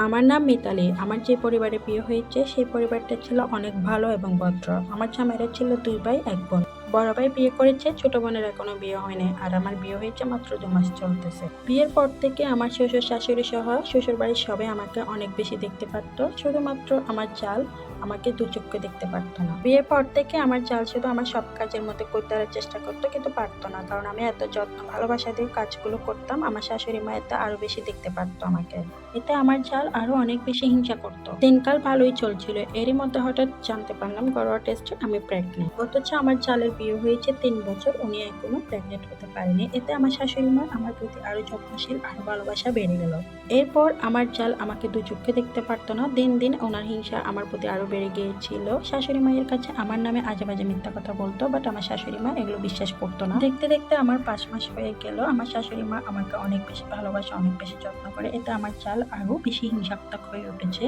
আমার নাম মিতালি। আমার যে পরিবারে বিয়ে হয়েছে সেই পরিবারটা ছিল অনেক ভালো এবং ভদ্র। আমার জামাইরা ছিল ২ ভাই ১ বোন। বড় ভাই বিয়ে করেছে, ছোট বোনের এখনো বিয়ে হয়নি। আর আমার বিয়ে হয়েছে মাত্র ২ মাস চলতেছে। বিয়ের পর থেকে আমার শ্বশুর শাশুড়ি সহ শ্বশুরবাড়ির সবাই আমাকে অনেক বেশি দেখতে পারতো। শুধুমাত্র আমার জাল আমাকে দু চক্ষে দেখতে পারতো না। বিয়ের পর থেকে আমার জাল শুধু আমার সব কাজের মধ্যে করে দেওয়ার চেষ্টা করতো, কিন্তু পারতো না। কারণ আমি এত যত্ন ভালোবাসা দিয়ে কাজগুলো করতাম, আমার শাশুড়ি মা এতে আরো বেশি দেখতে পারতো আমাকে। এতে আমার জাল আরো অনেক বেশি হিংসা করতো। দিনকাল ভালোই চলছিল, এরই মধ্যে হঠাৎ জানতে পারলাম ঘরোয়া টেস্টে আমি প্রেগনেন্ট। অথচ আমার জালের বিয়ে হয়েছে ৩ বছর, উনি এখনো প্রেগনেন্ট হতে পারেনি। এতে আমার শাশুড়ি মা আমার প্রতি আরো যত্নশীল, আরো ভালোবাসা বেড়ে গেল। এরপর আমার জাল আমাকে দু চোখে দেখতে পারতো না। দিন দিন ওনার হিংসা আমার প্রতি আরো বেড়ে গিয়েছিল। শাশুড়ি মায়ের কাছে আমার নামে আজে বাজে মিথ্যা কথা বলতো, বাট আমার শাশুড়ি মা এগুলো বিশ্বাস করতো না। দেখতে দেখতে আমার ৫ মাস হয়ে গেল। আমার শাশুড়ি মা আমাকে অনেক বেশি ভালোবাসে, অনেক বেশি যত্ন করে। এতে আমার জাল আরো বেশি হিংসাত্মক হয়ে উঠেছে।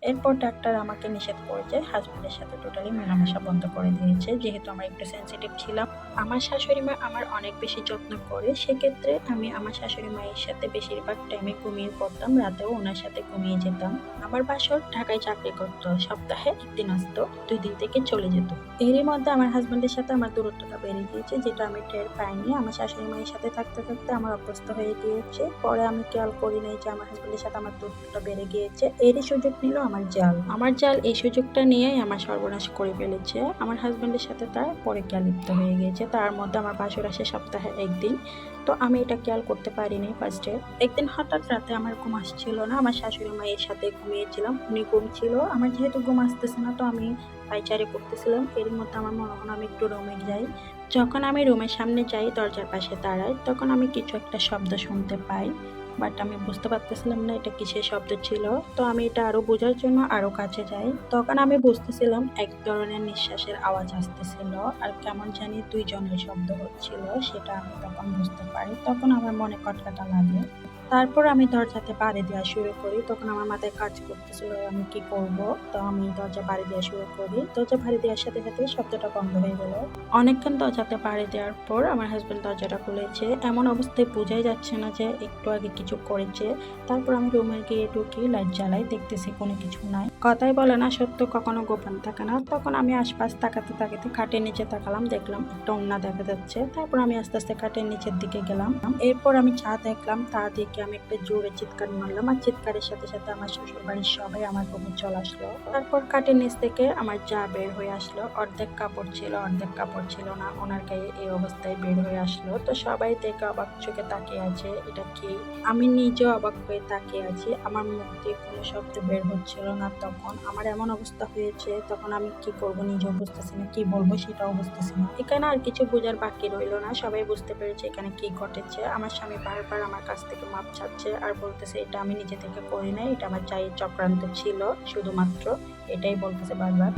এরপর ডাক্তার আমাকে নিষেধ করেছে, হাজবেন্ডের সাথে টোটালি মেলামেশা বন্ধ করে দিয়েছে, যেহেতু আমার একটু সেন্সিটিভ ছিলাম। আমার শাশুড়ি মা আমার অনেক বেশি যত্ন করে, সেক্ষেত্রে আমি আমার শাশুড়ি মায়ের সাথে বেশিরভাগ টাইমে ঘুমিয়ে পড়তাম, রাতেও ওনার সাথে ঘুমিয়ে যেতাম। আমার বাসর ঢাকায় চাকরি করতো, সপ্তাহে ১ দিন আসতো, ২ দিন থেকে চলে যেত। এরই মধ্যে আমার হাজবেন্ডের সাথে আমার দূরত্বটা বেড়ে গিয়েছে, যেটা আমি টের পাইনি। আমার শাশুড়ি মায়ের সাথে থাকতে থাকতে আমার অভ্যস্ত হয়ে গিয়েছে। পরে আমি খেয়াল করি নাই যে আমার হাজবেন্ডের সাথে আমার দূরত্বটা বেড়ে গিয়েছে। এরই সুযোগ নিল আমার জাল। আমার জাল এই সুযোগটা নিয়েই আমার সর্বনাশ করে ফেলেছে। আমার হাজবেন্ডের সাথে তার পরকীয়া লিপ্ত হয়ে গিয়েছে। তার মধ্যে আমার বাসর আসে সপ্তাহে ১ দিন। তো আমি এটা খেয়াল করতে পারিনি ফার্স্টে। একদিন হঠাৎ রাতে আমার ঘুম আসছিল না। আমার শাশুড়ি মায়ের সাথে ঘুমিয়েছিলাম। উনি ঘুম ছিল। আমার যেহেতু ঘুম আসতেছে না, তো আমি পায়চারি করতেছিলাম। এর মধ্যে আমার মনে হলো আমি একটু রুমে যাই। যখন আমি রুমের সামনে যাই, দরজার পাশে দাঁড়াই, তখন আমি কিছু একটা শব্দ শুনতে পাই। বাট আমি বুঝতে পারতেছিলাম না এটা কিসের শব্দ ছিল। তো আমি এটা আরো বোঝার জন্য আরো কাছে যাই। তখন আমি বুঝতেছিলাম এক ধরনের নিঃশ্বাসের আওয়াজ আসতেছিল, আর কেমন জানি ২ জনের শব্দ হচ্ছিল। সেটা আমি তখন বুঝতে পারি। তখন আমার মনে কটকাটা লাগে। তারপর আমি দরজাতে বাড়ি দেওয়া শুরু করি। তখন আমার মাথায় কাজ করতেছিল আমি কি করব। তো আমি দরজা বাড়ি দেওয়া শুরু করি। দরজা বাড়ি দেওয়ার সাথে সাথে শব্দটা বন্ধ হয়ে গেল। অনেকক্ষণ দরজাতে বাড়ি দেওয়ার পর আমার হাজবেন্ড দরজাটা খুলেছে। এমন অবস্থায় বোঝাই যাচ্ছে না যে একটু আগে কিছু করেছে। তারপর আমি রুমে গিয়ে ঢুকি, লাইট জ্বালাই, দেখতেছি কোনো কিছু নাই। কথাই বলে না, সত্য কখনো গোপন থাকে না। তখন আমি আশপাশ তাকাতে তাকাতে খাটের নিচে তাকালাম, দেখলাম একটা ওড়না দেখা যাচ্ছে। তারপর আমি আস্তে আস্তে খাটের নিচের দিকে গেলাম। এরপর আমি যা দেখলাম তা দেখে আমি একটা জোরে চিৎকার মারলাম, আর চিৎকারের সাথে সাথে আমার শ্বশুর বাড়ির সবাই আমার রুমে চলে আসলো। তারপর খাটের নিচ থেকে আমার যা বের হয়ে আসলো, অর্ধেক কাপড় ছিল অর্ধেক কাপড় ছিল না, ওনার গায়ে এই অবস্থায় বের হয়ে আসলো। তো সবাই দেখে অবাক চোখে তাকিয়ে আছে, এটা কি। আমি নিজেও অবাক হয়ে তাকিয়ে আছি। আমার মুখ দিয়ে কোনো শব্দ বের হচ্ছিল না। তখন আমার এমন অবস্থা হয়েছে, তখন আমি কি করব নিজেও বুঝতেছি না, কি বলবো সেটাও বুঝতেছি না। এখানে আর কিছু বোঝার বাকি রইলো না, সবাই বুঝতে পেরেছে এখানে কি ঘটেছে। আমার স্বামী বারবার আমার কাছ থেকে মাপ চাচ্ছে আর বলতেছে এটা আমি নিজে থেকে করি নাই, এটা আমার জায়ের চক্রান্ত ছিল শুধুমাত্র, এটাই বলতেছে বারবার।